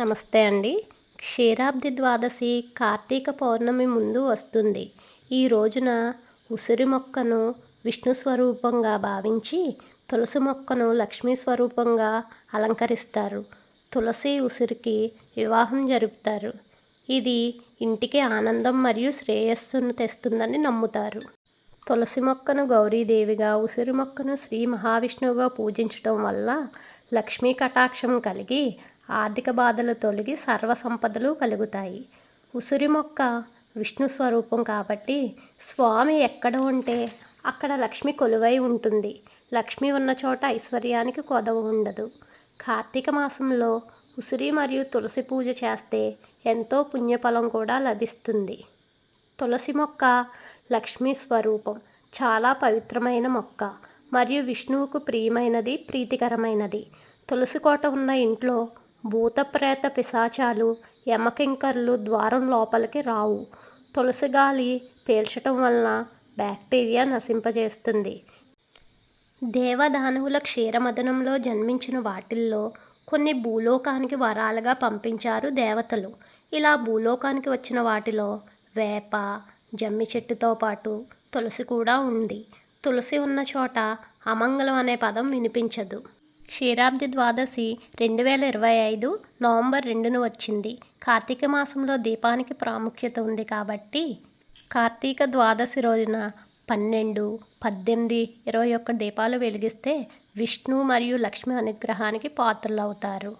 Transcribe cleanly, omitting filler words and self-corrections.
నమస్తే అండి. క్షీరాబ్ది ద్వాదశి కార్తీక పౌర్ణమి ముందు వస్తుంది. ఈ రోజున ఉసిరి మొక్కను విష్ణు స్వరూపంగా భావించి, తులసి మొక్కను లక్ష్మీ స్వరూపంగా అలంకరిస్తారు. తులసి, ఉసిరికి వివాహం జరుపుతారు. ఇది ఇంటికి ఆనందం మరియు శ్రేయస్సును తెస్తుందని నమ్ముతారు. తులసి మొక్కను గౌరీదేవిగా, ఉసిరి మొక్కను శ్రీ మహావిష్ణువుగా పూజించటం వల్ల లక్ష్మీ కటాక్షం కలిగి ఆర్థిక బాధలు తొలగి సర్వ సంపదలు కలుగుతాయి. ఉసిరి మొక్క విష్ణు స్వరూపం కాబట్టి స్వామి ఎక్కడ ఉంటే అక్కడ లక్ష్మి కొలువై ఉంటుంది. లక్ష్మి ఉన్న చోట ఐశ్వర్యానికి కొదవ ఉండదు. కార్తీక మాసంలో ఉసిరి మరియు తులసి పూజ చేస్తే ఎంతో పుణ్యఫలం కూడా లభిస్తుంది. తులసి మొక్క లక్ష్మీ స్వరూపం, చాలా పవిత్రమైన మొక్క మరియు విష్ణువుకు ప్రియమైనది, ప్రీతికరమైనది. తులసి కోట ఉన్న ఇంట్లో భూత ప్రేత పిశాచాలు, యమకింకరులు ద్వారం లోపలికి రావు. తులసి గాలి పీల్చటం వలన బ్యాక్టీరియా నశింపజేస్తుంది. దేవదానవుల క్షీరమదనంలో జన్మించిన వాటిల్లో కొన్ని భూలోకానికి వరాలుగా పంపించారు దేవతలు. ఇలా భూలోకానికి వచ్చిన వాటిలో వేప, జమ్మి చెట్టుతో పాటు తులసి కూడా ఉంది. తులసి ఉన్న చోట అమంగళం అనే పదం వినిపించదు. క్షీరాబ్ది ద్వాదశి 2025 నవంబర్ 2న వచ్చింది. కార్తీక మాసంలో దీపానికి ప్రాముఖ్యత ఉంది కాబట్టి కార్తీక ద్వాదశి రోజున 12, 18, 21 దీపాలు వెలిగిస్తే విష్ణు మరియు లక్ష్మి అనుగ్రహానికి పాత్రలవుతారు.